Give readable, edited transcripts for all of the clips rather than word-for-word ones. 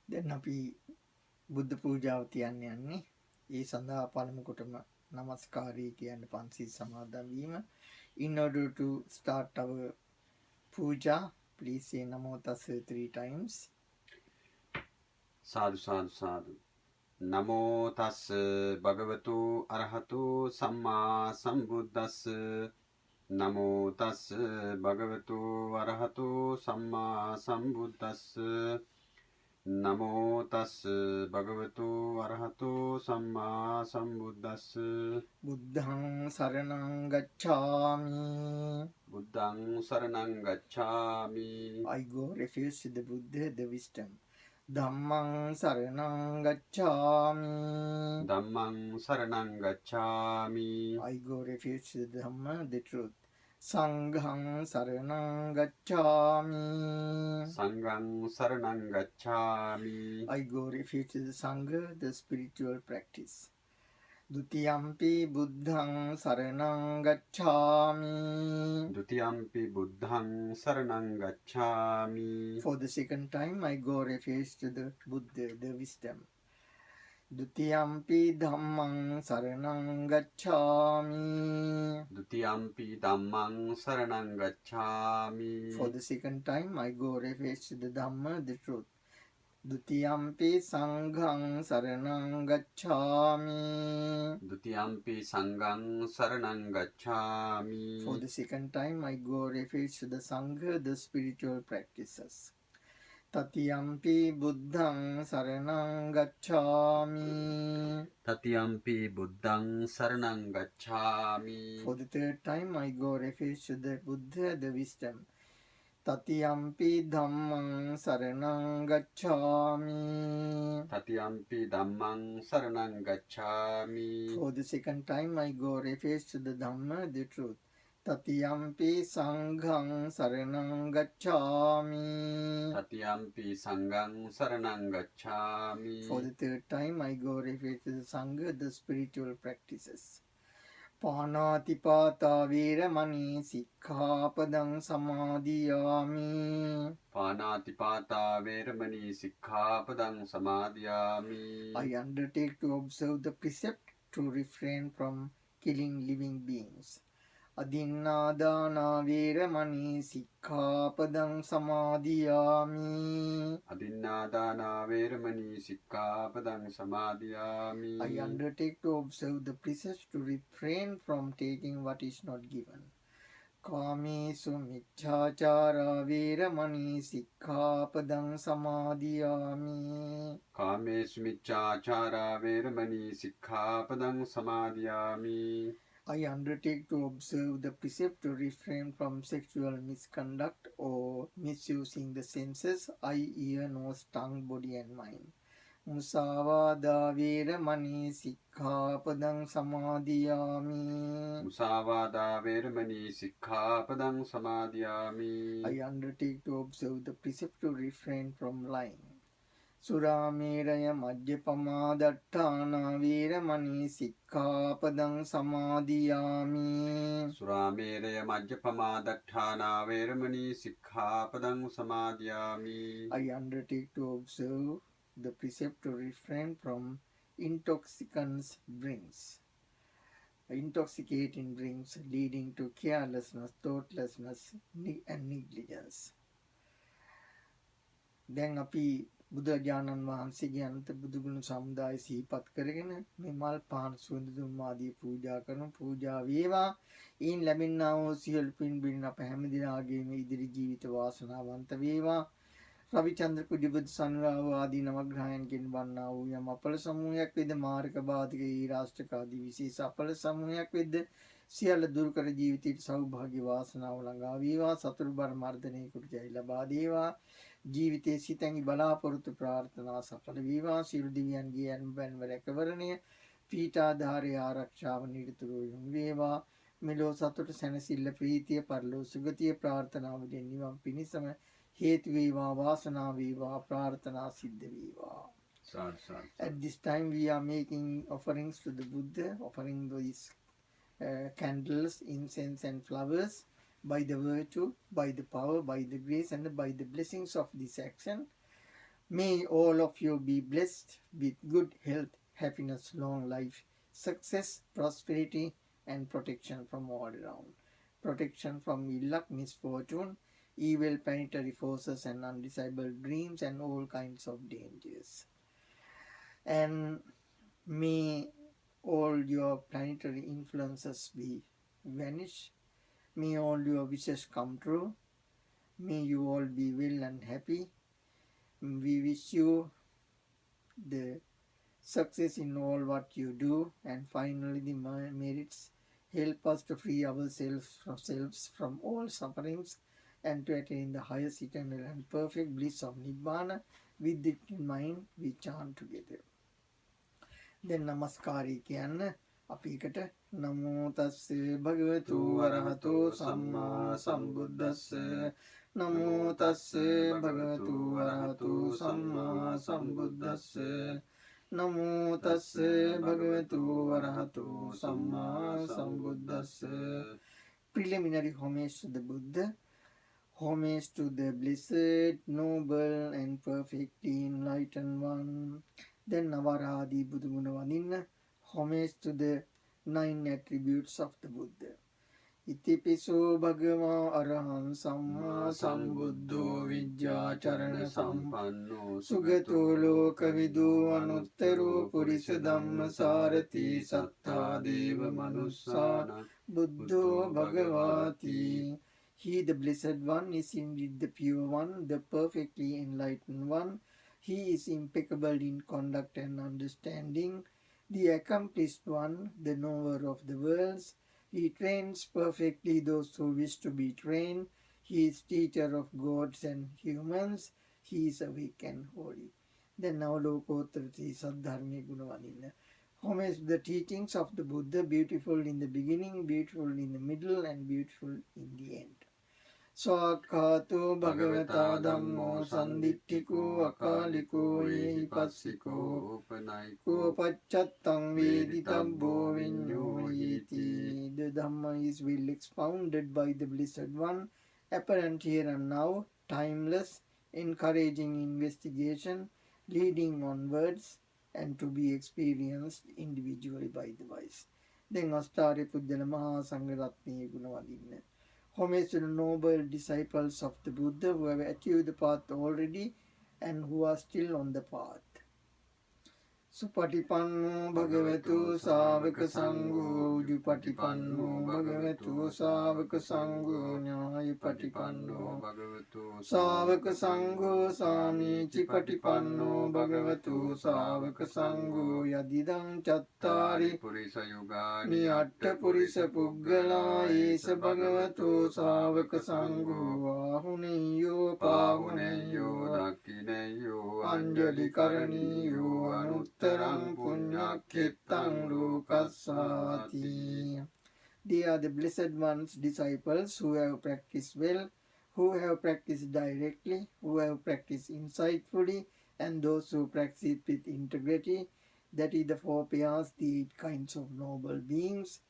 දැන් අපි බුද්ධ පූජාව තියන්න යන්නේ. ඒ සඳහා පළමු කොටම නමස්කාරය කියන්න පන්සිල් සමාදන් වීම. In order to start our puja, please say Namo Tassa 3 times. සාදු සාදු සාදු. නමෝ තස්ස භගවතු අරහතු සම්මා සම්බුද්දස්ස. නමෝ තස්ස භගවතු අරහතු සම්මා සම්බුද්දස්ස. නමෝ තස්ස භගවතු අරහතු සම්මා සම්බුද්දස්ස. බුද්ධං සරණං ගච්ඡාමි. බුද්ධං සරණං ගච්ඡාමි. I go refuge to the Buddha, the wisdom. ධම්මං සරණං ගච්ඡාමි. ධම්මං සරණං ගච්ඡාමි. I go refuge to the Dhamma, the truth. සංඝං සරණං ගච්ඡාමි. සංඝං සරණං ගච්ඡාමි. I go refuge to the Sangha, the spiritual practice. ဒ ුතියම්පි බුද්ධං සරණං ගච්ඡාමි. ဒ ුතියම්පි බුද්ධං සරණං ගච්ඡාමි. For the second time I go refuge to the Buddha, the wisdom. ဒ ුතියම්පි ධම්මං සරණං ගච්ඡාමි. ဒ ුතියම්පි ධම්මං සරණං ගච්ඡාමි. For the second time I go refuge to the Dhamma, the truth. ဒ ුතියම්පි සංඝං සරණං ගච්ඡාමි. ဒ ුතියම්පි සංඝං සරණං ගච්ඡාමි. For the second time I go refuge to the Sangha, the spiritual practices. තතියම්පි බුද්ධං සරණං ගච්ඡාමි. තතියම්පි බුද්ධං සරණං ගච්ඡාමි. For the third time I go refuge to the Buddha, the wisdom. තතියම්පි ධම්මං සරණං ගච්ඡාමි. තතියම්පි ධම්මං සරණං ගච්ඡාමි. For the second time I go refuge to the Dhamma, the truth. තතියම්පි සංඝං සරණං ගච්ඡාමි. තතියම්පි සංඝං සරණං ගච්ඡාමි. For the third time I go refuge to the Sangha, the spiritual practices. පානාතිපාතා වේරමණී සික්ඛාපදං සමාදියාමි. පානාතිපාතා වේරමණී සික්ඛාපදං සමාදියාමි. I undertake to observe the precept to refrain from killing living beings. අදින්නාදානා වේරමණී සික්ඛාපදං සමාදියාමි. අදින්නාදානා වේරමණී සික්ඛාපදං සමාදියාමි. I undertake to observe the precepts to refrain from taking what is not given. කාමේසු මිච්ඡාචාරා වේරමණී සික්ඛාපදං සමාදියාමි. කාමේසු මිච්ඡාචාරා වේරමණී සික්ඛාපදං සමාදියාමි. I undertake to observe the precept to refrain from sexual misconduct or misusing the senses, eye, ear, nose, tongue, body and mind. මුසාවාදා වේරමණී සික්ඛාපදං සමාදියාමි. මුසාවාදා වේරමණී සික්ඛාපදං සමාදියාමි. I undertake to observe the precept to refrain from lying. සුරාමේරය මජ්ජපමාදට්ඨානා වේරමණී සික්ඛාපදං සමාදියාමි. සුරාමේරය මජ්ජපමාදට්ඨානා වේරමණී සික්ඛාපදං සමාදියාමි. I undertake to observe the precept to refrain from intoxicants drinks. Intoxicating drinks leading to carelessness, thoughtlessness and negligence. දැන් අපි බුදුරජාණන් වහන්සේගේ අනන්ත බුදුගුණ සමුදාය සිහිපත් කරගෙන මේ මල් පාන් සුවඳ දුම් ආදී පූජා කරන පූජා වේවා. ඊන් ලැබෙනා වූ සියලු පින් බිරින් අප හැම දිනාගේම ඉදිරි ජීවිත වාසනාවන්ත වේවා. රවිචන්ද්‍ර කුජබුදු සන්රාව ආදී නවග්‍රහයන්ගෙන් වන්නා වූ යම් අපල සමූහයක් වෙද මාර්ග බාධක ඊරාෂ්ටක ආදී විශේෂ අපල සමූහයක් වෙද සියල්ල දුරු කර ජීවිතයට සෞභාග්‍ය වාසනාව ළඟා වේවා. සතුරු බර මර්ධනය කොට ජය ලබා දේවා. ජීවිතයේ සිතැඟි බලාපොරොත්තු ප්‍රාර්ථනා සඵල වේවා. සියලු දිව්‍යයන්ගේ අනුබැන්ව රැකවරණය පීඨාධාරයේ ආරක්ෂාව නිරතුරුව යොමු වේවා. මෙලෝ සතුට සැනසෙල්ල ප්‍රීතිය පරලෝ සුගතිය ප්‍රාර්ථනාවලින් නිවන් පිණිසම හේතු වේවා වාසනාව වේවා ප්‍රාර්ථනා සිද්ධ වේවා. At this time we are making offerings to the Buddha, offering these candles, incense and flowers by the virtue, by the power, by the grace and by the blessings of this action. May all of you be blessed with good health, happiness, long life, success, prosperity, and protection from all around. Protection from ill luck, misfortune, evil planetary forces, and undesirable dreams, and all kinds of dangers. And may all your planetary influences be vanish. May all your wishes come true. May you all be well and happy. We wish you the success in all what you do, and finally the merits help us to free ourselves from all sufferings and to attain the highest eternal and perfect bliss of Nibbana. With it in mind, we chant together. Then Namaskari කියන්න අපි එකට නමෝ තස්ස භගවතු වරහතෝ සම්මා සම්බුද්දස්ස නමෝ තස්ස භගවතු වරහතෝ සම්මා සම්බුද්දස්ස නමෝ තස්ස භගවතු වරහතෝ සම්මා සම්බුද්දස්ස. Preliminary homage to the Buddha. Homage to the blessed, noble and perfectly enlightened one. Then Navaradi Buduguna Vadinna. Homage to the 9 attributes of the Buddha. Itipiso Bhagava Arahan Samma Sambuddho Vidya Charana Sampanno Sugato Lokavidu Anuttaro Purisa Dhamma Sarati Sattha Deva Manussana Buddho Bhagavati. He, the Blessed One, is indeed the Pure One, the perfectly enlightened One. He is impeccable in conduct and understanding, the accomplished One, the knower of the worlds. He trains perfectly those who wish to be trained. He is teacher of gods and humans. He is awake and holy. Then now Lokottara Saddharmi Gunavadinna. Homage to the teachings of the Buddha, beautiful in the beginning, beautiful in the middle, and beautiful in the end. Swakato Bhagavata Dhammo Sanditthiko Akaliko Ehipassiko Upanaiko Pacchattam Veditabbo Vinyoyiti. The Dhamma is well expounded by the Blessed One, apparent here and now, timeless, encouraging investigation, leading onwards, and to be experienced individually by the wise. Then Astari Puddala Mahasangaratni Gunavadinna. Homage to the noble disciples of the Buddha who have achieved the path already and who are still on the path. Supatipanno Bhagavatu Savaka Sangho Jupatipanno Bhagavatu Savaka Sangho Nyayapatipanno Bhagavatu Savaka Sangho Sami Chipatipanno Bhagavatu Savaka Sangho Yadidam Chattari Purisa Yugani Atta Purisa Puggala Esa Bhagavatu Savaka Sangho Ahuneyo Pahuneyo Dakkineyo Anjali Karaniyo Anuttarang Punyakhittang Lokassati. They are the Blessed One's disciples who have practiced well, who have practiced directly, who have practiced insightfully, and those who practice with integrity. That is the 4 pairs, the 8 kinds of noble beings.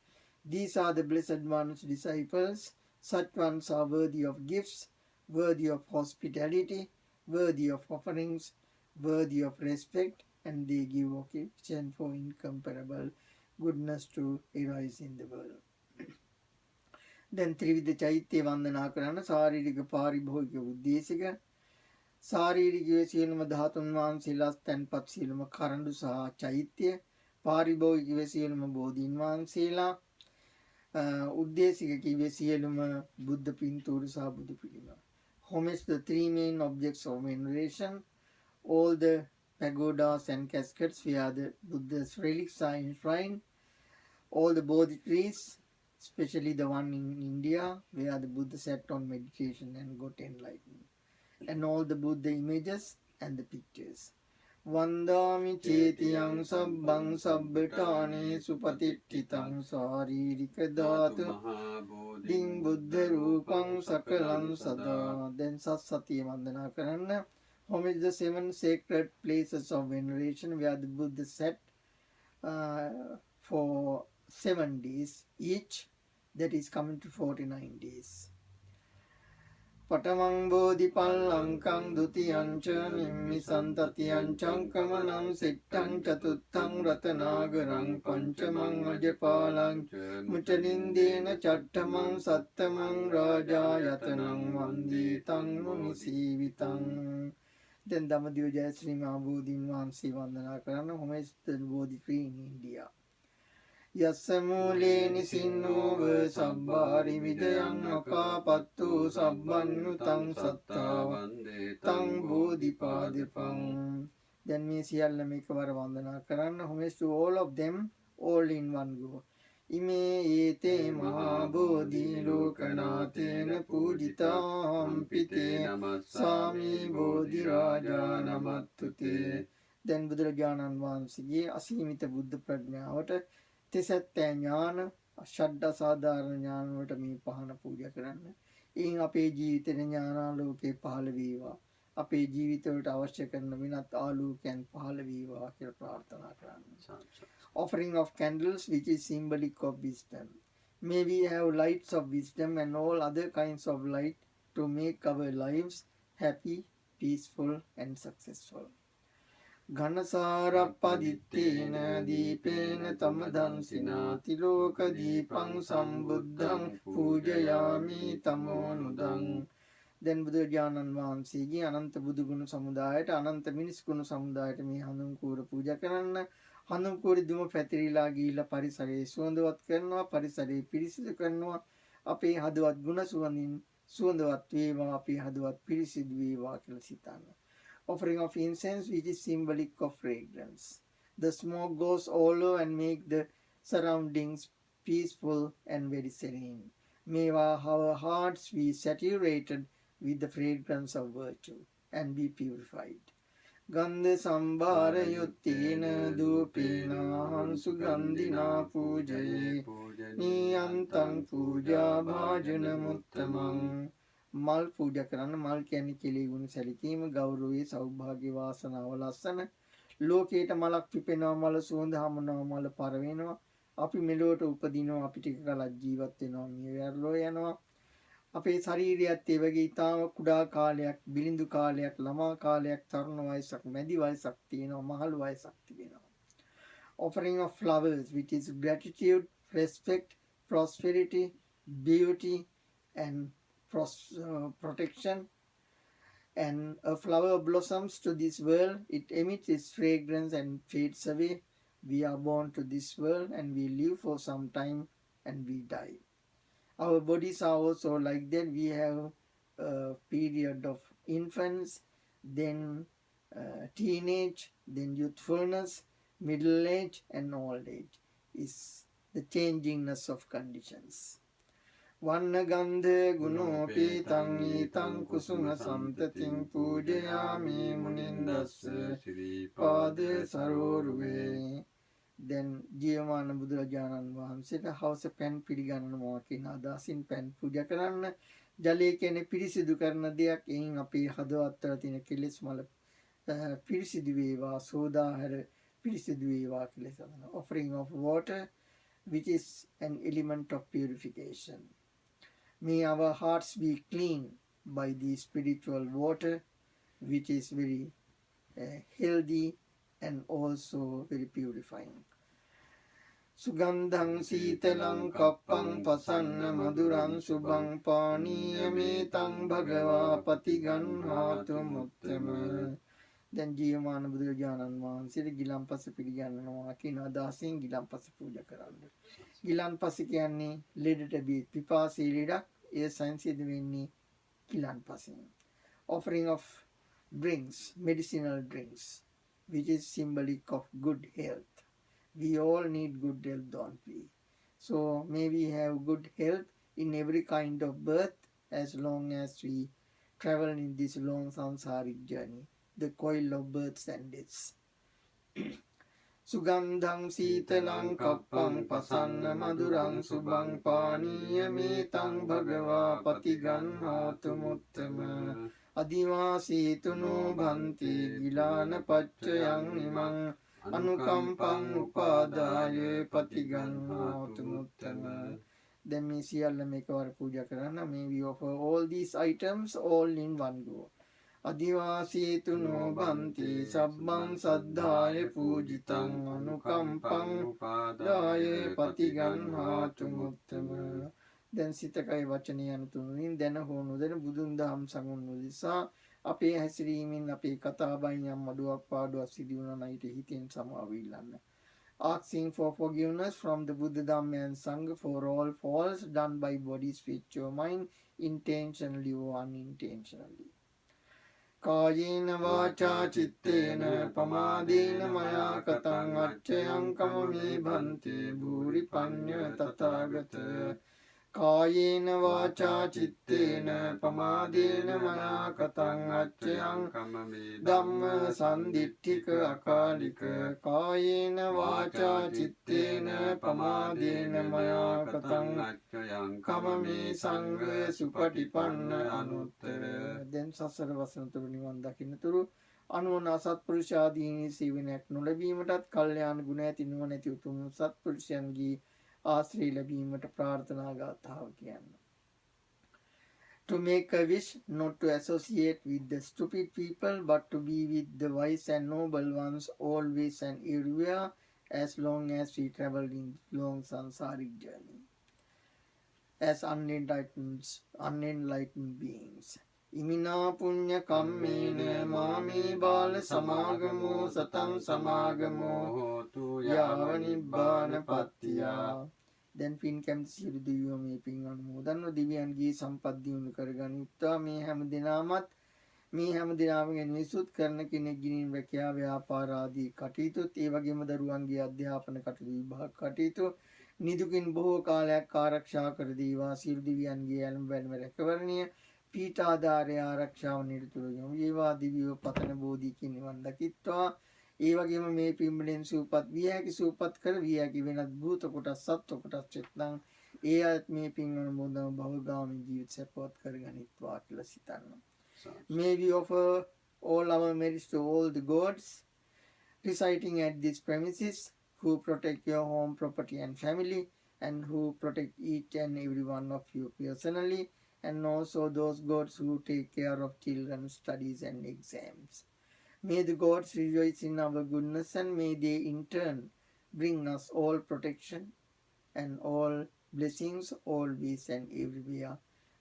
These are the Blessed One's disciples. Such ones are worthy of gifts, worthy of hospitality, worthy of offerings, worthy of respect, and they give occasion for incomparable goodness to arise in the world. Then ත්‍රිවිධ චෛත්‍ය වන්දනා කරන ශාරීරික පාරිභෝගික උද්දේශික ශාරීරික සියලුම ධාතුන් වහන්සේලා තැන්පත් සියලුම කරඬු සහ චෛත්‍ය පාරිභෝගික සියලුම බෝධීන් වහන්සේලා උද්දේශික කිව්වේ සියලුම බුද්ධ පින්තූර සහ බුදු පිළිම. Homage to the 3 main objects of veneration, all the pagodas and caskets where the Buddha's relics are enshrined, all the Bodhi trees, especially the one in India where the Buddha sat on meditation and got enlightened, and all the Buddha images and the pictures. Vandami chetiyang sabbang sabbetane supatitthitang saririka dhatu ding buddha rupang sakalam sada. Then Satsati Vandana Karanna. Homage the 7 sacred places of veneration where the Buddha sat for 7 days each, that is coming to 49 days. පඨමං බෝධිපල්ලංකං ဒ ුතියං ච නිම්මිසං තතියං චංකමනං සිට්ඨං චතුත්ථං රතනාගරං පංචමං අජපාලං මුචලින්දේන චට්ඨමං සත්තමං රාජායතනං වන්දී තං මුනිසීවිතං. දැන් ධම්මදිව ජයශ්‍රී මහා බෝධීන් වහන්සේ වන්දනා කරන හොමෙස්තන් බෝධි tree in India. යස්ස මූලේ නිසින්නෝව සබ්බාරි විජයං අකාපත්තු සබ්බන්නුතං සත්තා වන්දේ තං බෝධිපාදපං. දැන් මේ සියල්ලම එකවර වන්දනා කරන්න. homage to all of them, all in one go. ඉමේ ඒතේ මහා බෝධි ලෝකනාථේන පූජිතාම්පිතේ නමස්සාමි බෝධි රාජා නමත්තුතේ. දැන් බුදුරජාණන් වහන්සේගේ අසීමිත බුද්ධ ප්‍රඥාවට තිසැත්තෑ ඥාන ෂඩ්ඩ සාධාරණ ඥාන වලට මේ පහන පූජා කරන්න. එයින් අපේ ජීවිතේ ඥානාලෝකේ පහළ වේවා. අපේ ජීවිතවලට අවශ්‍ය කරන වෙනත් ආලෝකයන් පහළ වේවා කියලා ප්‍රාර්ථනා කරන්න. Offering of candles, which is symbolic of wisdom. May we have lights of wisdom and all other kinds of light to make our lives happy, peaceful and successful. ඝනසාරප්පදිත්තේන දීපේන තමදංසිනා තිලෝක දීපං සම්බුද්ධං පූජයාමි තමෝනුදං. දැන් බුදුරජාණන් වහන්සේගේ අනන්ත බුදුගුණ සමුදායට අනන්ත මිනිස් ගුණ සමුදායට මේ හඳුන් කූර පූජා කරන්න. හඳුන් කූරේ දුම පැතිරිලා ගිහිල්ලා පරිසරයේ සුවඳවත් කරනවා, පරිසරය පිරිසිදු කරනවා. අපේ හදවත් ගුණ සුවඳින් සුවඳවත් වේවා, අපේ හදවත් පිරිසිදු වේවා කියලා සිතන්න. Offering of incense, which is symbolic of fragrance. The smoke goes all over and make the surroundings peaceful and very serene. May our hearts be saturated with the fragrance of virtue and be purified. Gandha sambhara yuttena dupena hansugandhina pujaye niyantang puja bhajana muttamang. මල් පූජා කරන්න. මල් කියන්නේ කෙලෙහි ගුණ සැලකීම, ගෞරවයේ, සෞභාග්‍ය වාසනාව ලස්සන. ලෝකේට මලක් පිපෙනවා, මල සුවඳ හමනවා, මල පර වෙනවා. අපි මෙලොවට උපදිනවා, අපි ටික කලක් ජීවත් වෙනවා, මිය වැරලෝ යනවා. අපේ ශරීරයත් ඒ වගේ ඊටාම කුඩා කාලයක්, බිලිඳු කාලයක්, ළමා කාලයක්, තරුණ වයසක්, මැදි වයසක් තියෙනවා, මහලු වයසක් තිබෙනවා. Offering of flowers, which is gratitude, respect, prosperity, beauty and protection. And a flower blossoms to this world, it emits its fragrance and fades away. We are born to this world and we live for some time and we die. Our bodies are also like that. We have a period of infance, then teenage, then youthfulness, middle age and old age is the changingness of conditions. Vanna gandhe gunopitang itang kusuma santatiং pujayami munindassa pade saroruve. Then ජීවමාන බුදුරජාණන් වහන්සේට හවස පැන් පිළිගන්නවා කියන අදහසින් පැන් පූජා කරන්න. ජලය කියන්නේ පිරිසිදු කරන දෙයක්. එයින් අපේ හදවතට තියෙන කෙලෙස් මල පිරිසිදු වේවා, සෝදාහර පිරිසිදු වේවා කියලා සඳහන්. Offering of water, which is an element of purification. May our hearts be clean by the spiritual water, which is very healthy and also very purifying. Sugandhang sitalang kappang pasanna madurang subang paniyametang bhagava patiganhatu muttama. දැන් ජීවමාන බුදුරජාණන් වහන්සේට ගිලන්පස පිළිගන්නවා කියන අදහසින් ගිලන්පස පූජා කරන්න. ගිලන්පස කියන්නේ ලෙඩට බී පිපාසී ලෙඩක්. ඒ සංසිද්ධ වෙන්නේ ගිලන්පසින්. Offering of drinks, medicinal drinks, which is symbolic of good health. We all need good health, don't we? So may we have good health in every kind of birth as long as we travel in this long samsaric journey, the coil of births and deaths. Sugandhang sitalang kappang pasanna madurang subang paniyametang bhagava patiganhatu muttama. Adivasituno bhanti gilana paccayang imang anukampang upadaya patiganhatu muttama. දැන් මේ සියල්ල මේකවර පූජා කරන්න. May we offer all these items all in one go. අදිවාසීතු නොබන්ති සබ්බං සද්ධාය පූජිතං අනුකම්පං උපාදාය පතිගන්හාතු මුත්තම. දැන් සිතකයි වචනය යන තුනින් දැන හෝ නොදැන බුදුන් දහම් සඟුන් උදෙසා අපේ හැසිරීමෙන් අපේ කතාබයින් යම් අඩුවක් පාඩුවක් සිදු වුණා නම් ඊට හිතෙන් සමාව ඉල්ලන්න. Asking for forgiveness from the Buddha, Dhamma and Sangha for all faults done by body, speech or mind, intentionally or unintentionally. කායේන වාචා චිත්තේන පමාදේන මයා කතං අච්චයං කමමේ භන්ති භූරි පඤ්ඤ තථාගත. කායේන වාචා චිත්තේන පමාදේන මයා කතං අච්චයං ධම්ම සම්දිට්ඨික අකාලික. කායේන වාචා චිත්තේන පමාදේන මයා කතං අච්චයං කමමේ සංඝ සුපටිපන්න අනුත්තර. දැන් සසර වසන තුරු නිවන් දකින්න තුරු අනුවන සත්පුරුෂාදීනි සීවනයක් නොලැබීමටත් කල්යාණ ගුණ ඇති නුවණ ඇති උතුම් සත්පුරුෂයන්ගේ ආශ්‍රය ලැබීමට ප්‍රාර්ථනා ගාථාව කියන්න. To make a wish not to associate with the stupid people but to be with the wise and noble ones always and everywhere as long as we travel in long sansaric journey as unenlightened beings. ඉමිනා පුඤ්ඤ කම්මේන මාමේ බාල සමාගමෝ සතං සමාගමෝ හෝතු යාව නිබ්බාන පත්තියා. දැන් පින් කැමති සියලු දෙවියෝ මේ පින් අනුමෝදන්ව දිව්‍යයන්ගේ සම්පත් දියුණු කරගනිත්වා. මේ හැම දිනාමගෙන් විසුත් කරන කෙනෙක් ගිනින් රැකියා ව්‍යාපාර ආදී කටයුතුත් ඒ වගේම දරුවන්ගේ අධ්‍යාපන කටයුතු විභාග කටයුතු නිදුකින් බොහෝ කාලයක් ආරක්ෂා කර දීවා. සියලු දිව්‍යයන්ගේ ඇලුම් බැලුම රැකවරණය පීඨාධාරය ආරක්ෂාව නිරතුරුවම වේවා. දිව්‍යෝ පතන බෝධියකින් නිවන් දකිත්වා. ඒ වගේම මේ පින්බලෙන් සූපත් විය හැකි සූපත් කර විය හැකි වෙනත් භූත කොටස් සත්ව කොටස් වෙත්නම් ඒ අයත් මේ පින් අනුමෝදව භවගාමී ජීවිත සැපවත් කරගනිත්වා කියලා සිතන්න. May we offer all our merits to all the gods residing at these premises who protect your home, property and family and who protect each and every one of you personally, and also those gods who take care of children's studies and exams. May the gods rejoice in our goodness and may they in turn bring us all protection and all blessings always and everywhere.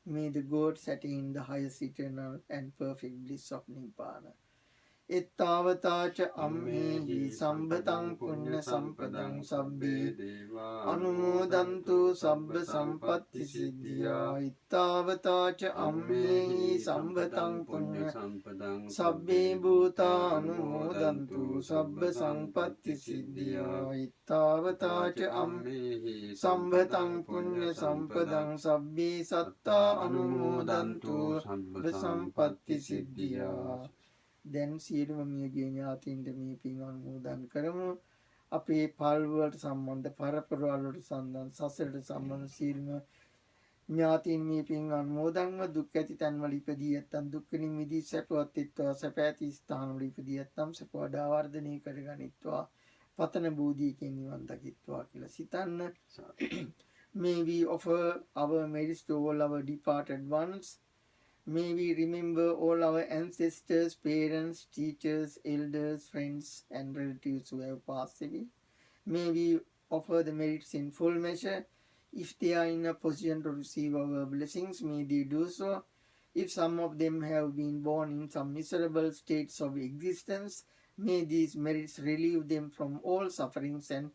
May the gods attain the highest eternal and perfect bliss of Nibbana. එත්තාවතාච අම්මේහි සම්බතං පුඤ්ඤ සම්පදං සබ්බේ දේවා අනුමෝදන්තු සබ්බ සම්පත්ති සිද්ධියා. ඉත්තාවතාච අම්මේහි සම්බතං පුඤ්ඤ සම්පදං සබ්බේ භූතා අනුමෝදන්තු සබ්බ සම්පත්ති සිද්ධියා. ඉත්තාවතාච අම්මේහි සම්බතං පුඤ්ඤ සම්පදං සබ්බේ සත්තා අනුමෝදන්තු සබ්බ සම්පත්ති සිද්ධියා. දැන් සියලුම මියගිය ඥාතීන්ට මේ පින් අනුමෝදන් කරමු. අපේ පල්වලට සම්බන්ධ පරපරවල් වලට සම්බන්ධ සසරට සම්බන්ධ සියලුම ඥාතීන් මේ පින් අනුමෝදන්ව දුක් ඇති තැන්වල ඉපදී ඇත්තන් දුක් නිමිදී සැපවත් වෙත්වා. සැප ඇති ස්ථානවල ඉපදී ඇත්තම් සැප වඩා වර්ධනය කරගනිත්වා. පතන බෝධියකින් නිවන් දකිත්වා කියලා සිතන්න. May we offer our merits to all our departed ones. May we remember all our ancestors, parents, teachers, elders, friends and relatives who have passed away. May we offer the merits in full measure. If they are in a position to receive our blessings, may they do so. If some of them have been born in some miserable states of existence, may these merits relieve them from all sufferings and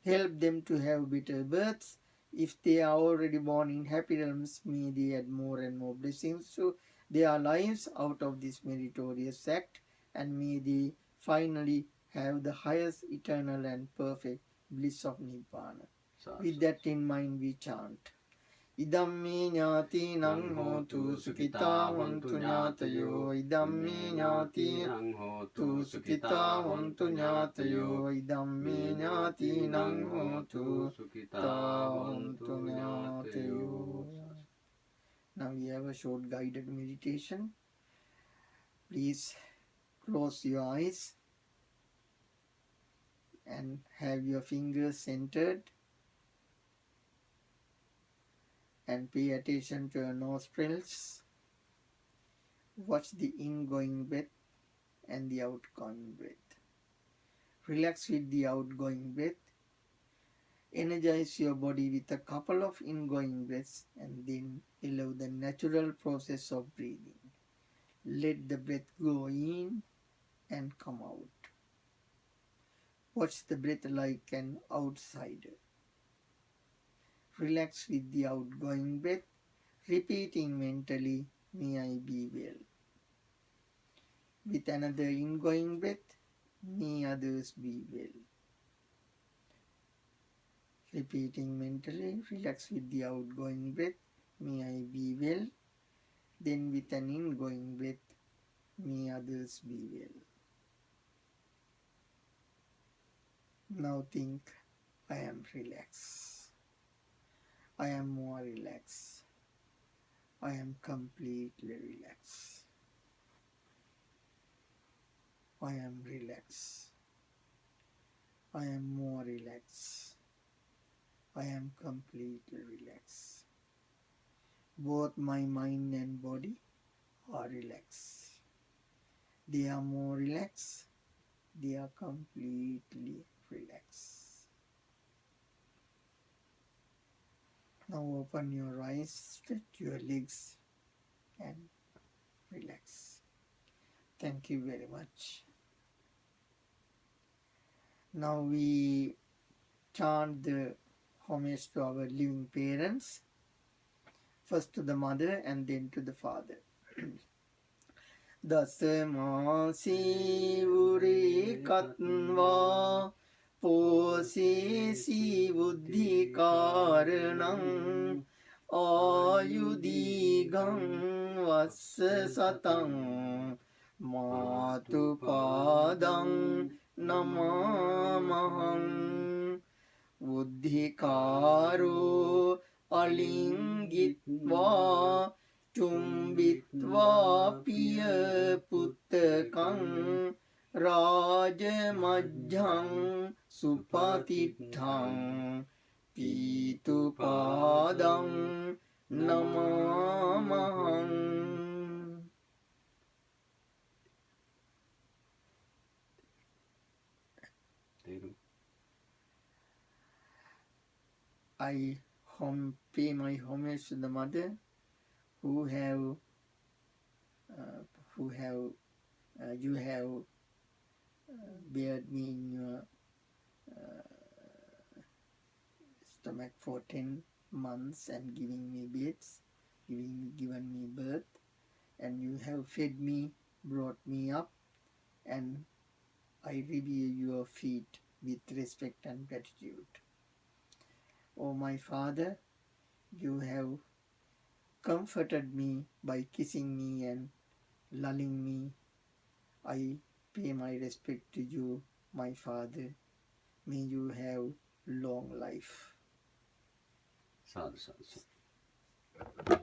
help them to have better births. If they are already born in happy realms, may they add more and more blessings to their lives out of this meritorious act, and may they finally have the highest eternal and perfect bliss of Nibbana. With that in mind, we chant. Idamme ñātīnaṁ hotu sukitā hontu ñātayo. Idamme ñātīnaṁ hotu sukitā hontu ñātayo. Idamme ñātīnaṁ hotu sukitā hontu ñātayo. Now we have a short guided meditation. Please close your eyes and have your fingers centered. and pay attention to your nostrils. Watch the ingoing breath and the outgoing breath. Relax with the outgoing breath. Energize your body with a couple of ingoing breaths and then allow the natural process of breathing. Let the breath go in and come out. Watch the breath like an outsider. Relax with the outgoing breath, repeating mentally, may I be well. With another ingoing breath, may others be well. Repeating mentally, relax with the outgoing breath, may I be well. Then with an ingoing breath, may others be well. Now think, I am relaxed. I am more relaxed. I am completely relaxed. I am relaxed. I am more relaxed. I am completely relaxed. Both my mind and body are relaxed. They are more relaxed. They are completely relaxed. Now open your eyes, stretch your legs and relax. Thank you very much. Now we chant the homage to our living parents. First to the mother and then to the father. දසමාසී උරේ කත්වා පෝසේසී බුද්ධිකාරණං ආයුදීගං වස්ස සතං මාතුපාදං නමාමහං බුද්ධිකාරෝ අලිංගිත්වා චුම්බිත්වා පිය පුත්තකං රාජමජ්ජං සුපතිට්ඨං පීතුපාදං නමාමහං. I pay my homage to the mother who have you have bared me in your stomach for 10 months and given me birth, and you have fed me, brought me up, and I revere your feet with respect and gratitude. O my Father, you have comforted me by kissing me and lulling me. I pay my respect to you, my Father. May you have long life. Sadhu, sadhu, sadhu.